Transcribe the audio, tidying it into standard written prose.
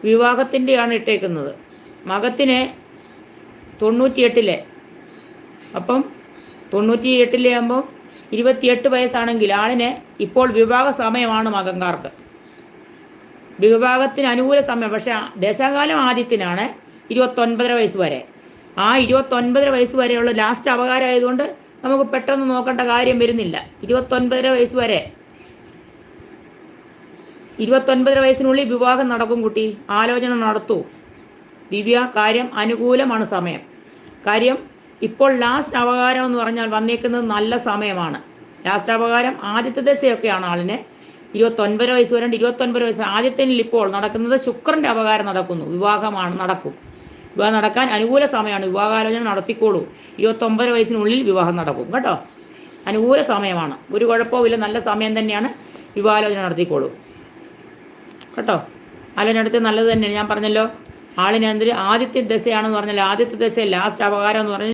വിവാഹത്തിൻ്റെയാണ് ഇട്ടേക്കുന്നത്. മകത്തിന് 98 അപ്പം 98 ആകുമ്പോൾ 28 വയസ്സാണെങ്കിൽ ആളിന് ഇപ്പോൾ വിവാഹ സമയമാണ് മകൻകാർക്ക്. വിവാഹത്തിന് അനുകൂല സമയം. പക്ഷേ ദശാകാലം ആദ്യത്തിനാണ് 29 വയസ്സ് വരെ. ആ 29 വയസ്സ് വരെയുള്ള ലാസ്റ്റ് അപകാരമായതുകൊണ്ട് നമുക്ക് പെട്ടെന്ന് നോക്കേണ്ട കാര്യം വരുന്നില്ല. 29 വയസ്സ് വരെ, 29 വയസ്സിനുള്ളിൽ വിവാഹം നടക്കും കുട്ടി. ആലോചന നടത്തൂ. ദിവ്യ, കാര്യം അനുകൂലമാണ് സമയം. കാര്യം ഇപ്പോൾ ലാസ്റ്റ് അപകാരം എന്ന് പറഞ്ഞാൽ വന്നേക്കുന്നത് നല്ല സമയമാണ്. ലാസ്റ്റ് അപകാരം ആദ്യത്തെ ദശയൊക്കെയാണ് ആളിന് 29 വയസ്സ് വരെ. 29 വയസ്സ് ആദ്യത്തിൽ ഇപ്പോൾ നടക്കുന്നത് ശുക്രൻ്റെ അപകാരം നടക്കുന്നു. വിവാഹമാണ് നടക്കും. വിവാഹം നടക്കാൻ അനുകൂല സമയമാണ്. വിവാഹാലോചന നടത്തിക്കോളൂ. 29 വയസ്സിനുള്ളിൽ വിവാഹം നടക്കും കേട്ടോ. അനുകൂല സമയമാണ്. ഒരു കുഴപ്പമില്ല, നല്ല സമയം തന്നെയാണ്. വിവാഹാലോചന നടത്തിക്കോളൂ കേട്ടോ. ആലോചന നടത്തി നല്ലത് തന്നെയാണ്. ഞാൻ പറഞ്ഞല്ലോ, ആളിന് എന്തൊരു ആദ്യത്തെ ദശയാണെന്ന് പറഞ്ഞാൽ ആദ്യത്തെ ദശ ലാസ്റ്റ് അപകാരം എന്ന് പറഞ്ഞാൽ